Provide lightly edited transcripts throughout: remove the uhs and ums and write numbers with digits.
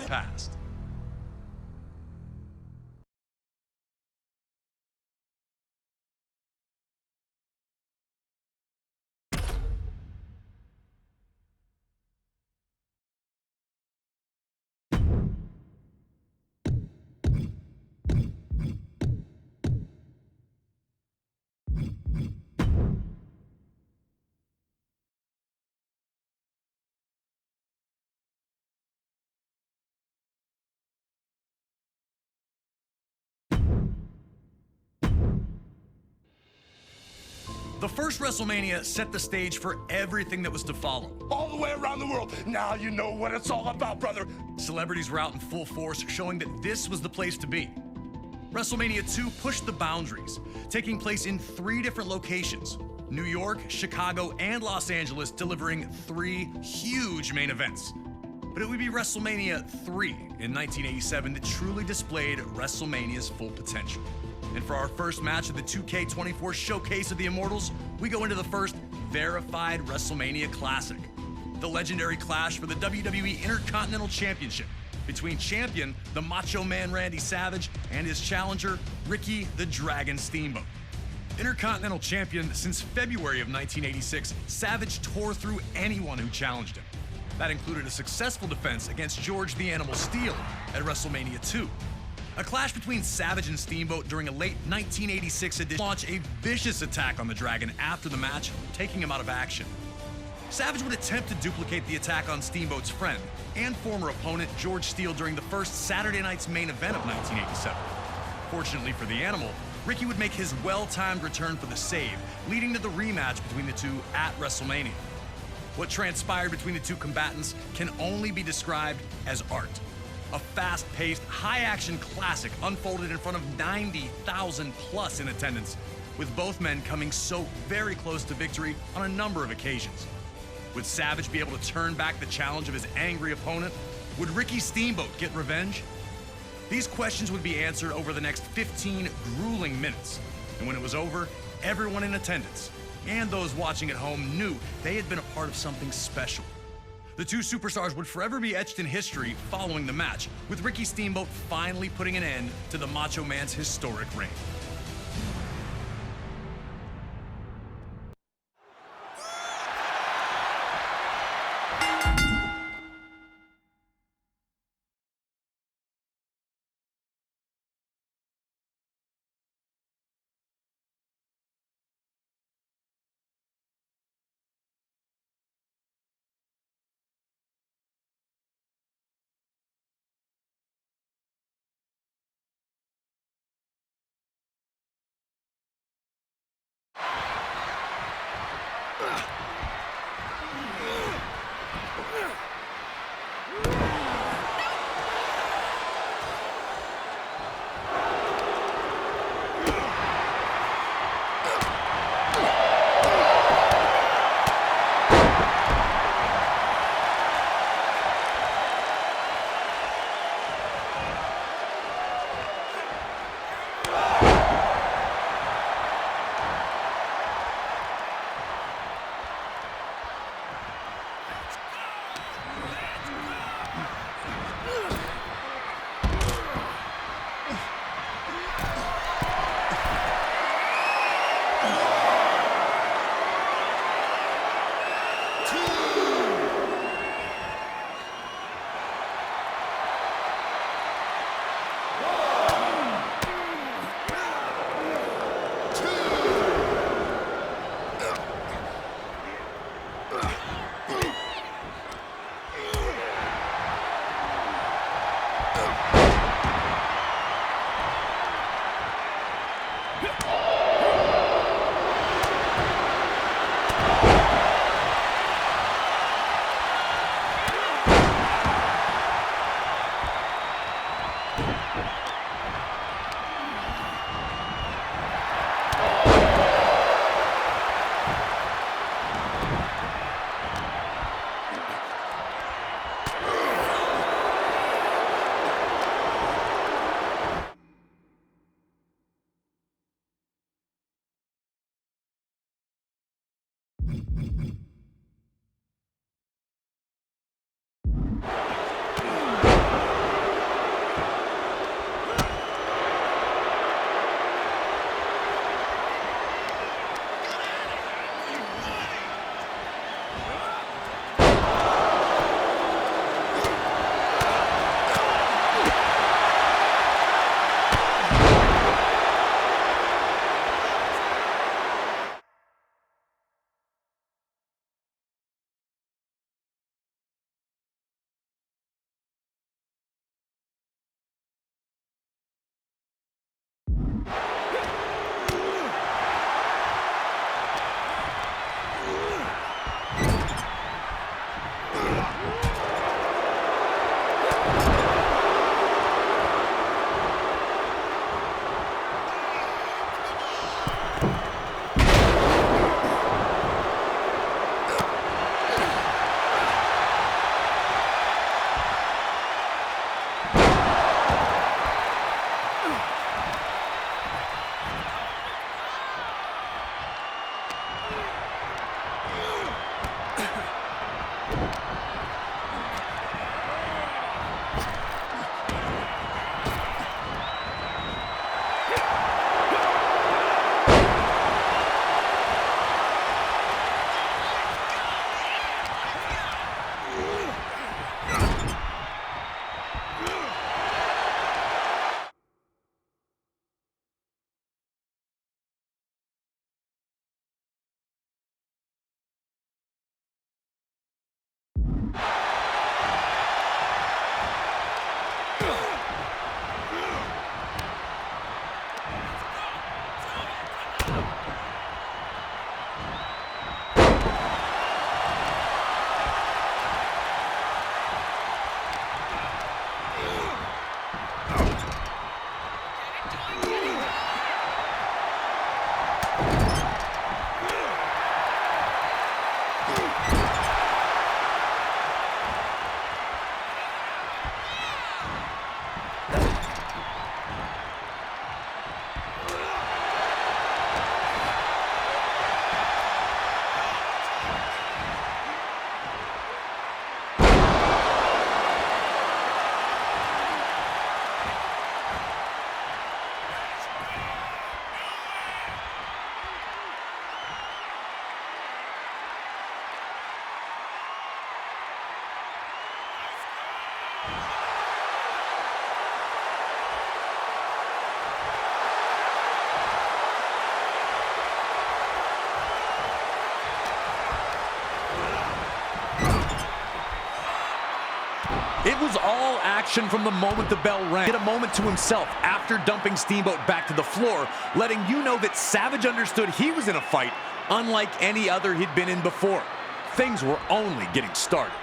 past. The first WrestleMania set the stage for everything that was to follow. All the way around the world. Now you know what it's all about, brother. Celebrities were out in full force, showing that this was the place to be. WrestleMania 2 pushed the boundaries, taking place in 3 different locations: New York, Chicago, and Los Angeles, delivering 3 huge main events. But it would be WrestleMania 3 in 1987 that truly displayed WrestleMania's full potential. And for our first match of the 2K24 Showcase of the Immortals, we go into the first verified WrestleMania Classic, the legendary clash for the WWE Intercontinental Championship between champion, the Macho Man Randy Savage, and his challenger, Ricky the Dragon Steamboat. Intercontinental champion since February of 1986, Savage tore through anyone who challenged him. That included a successful defense against George the Animal Steele at WrestleMania 2. A clash between Savage and Steamboat during a late 1986 edition launched a vicious attack on the Dragon after the match, taking him out of action. Savage would attempt to duplicate the attack on Steamboat's friend and former opponent George Steele during the first Saturday night's main event of 1987. Fortunately for the Animal, Ricky would make his well-timed return for the save, leading to the rematch between the two at WrestleMania. What transpired between the two combatants can only be described as art. A fast-paced, high-action classic unfolded in front of 90,000 plus in attendance, with both men coming so very close to victory on a number of occasions. Would Savage be able to turn back the challenge of his angry opponent? Would Ricky Steamboat get revenge? These questions would be answered over the next 15 grueling minutes. And when it was over, everyone in attendance and those watching at home knew they had been a part of something special. The two superstars would forever be etched in history following the match, with Ricky Steamboat finally putting an end to the Macho Man's historic reign. It was all action from the moment the bell rang. He had a moment to himself after dumping Steamboat back to the floor, letting you know that Savage understood he was in a fight unlike any other he'd been in before. Things were only getting started.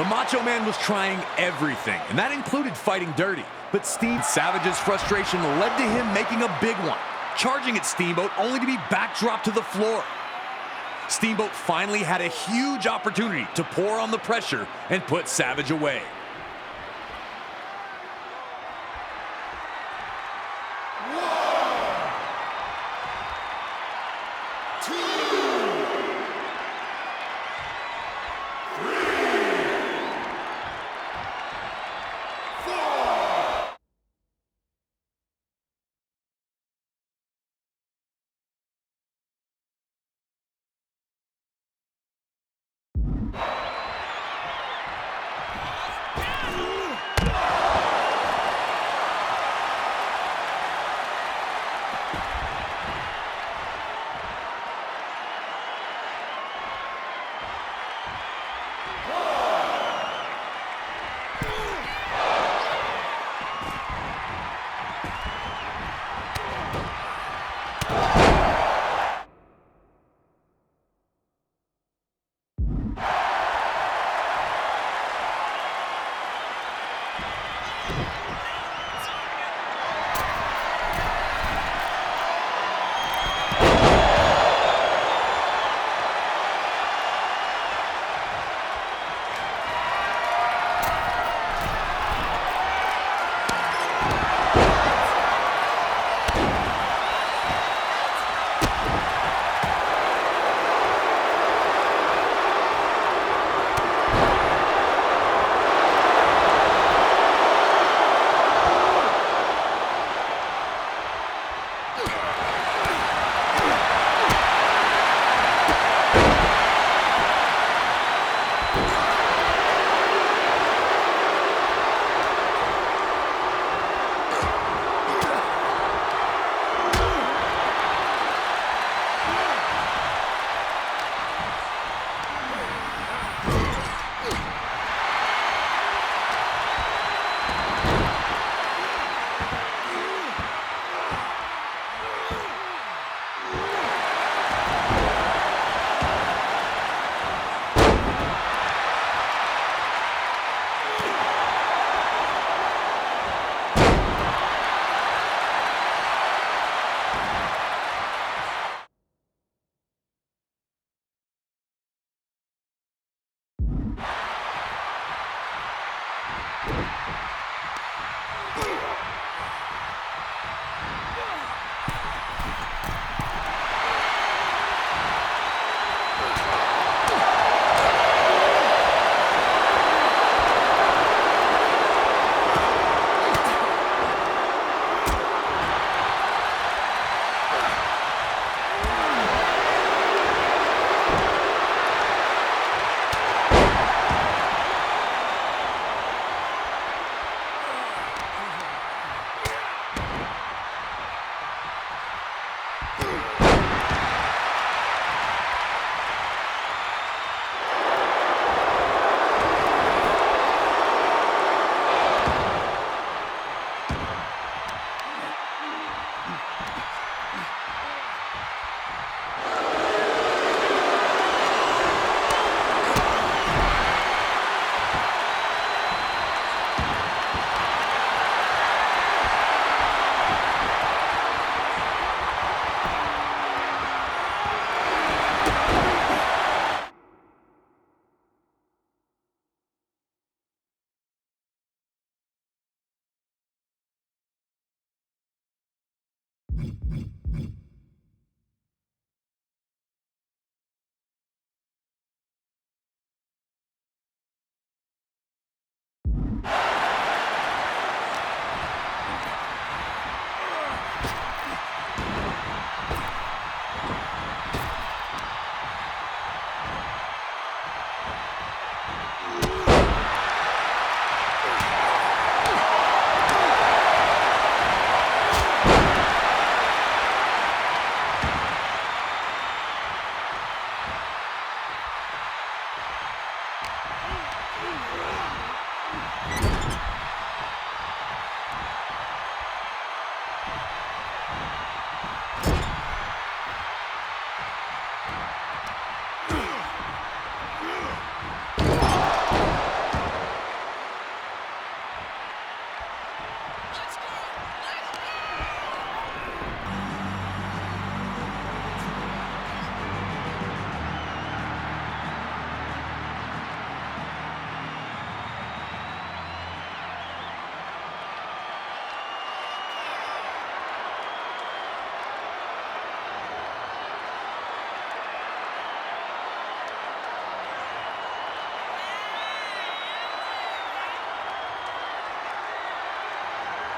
The Macho Man was trying everything, and that included fighting dirty. But Savage's frustration led to him making a big one, charging at Steamboat only to be backdropped to the floor. Steamboat finally had a huge opportunity to pour on the pressure and put Savage away.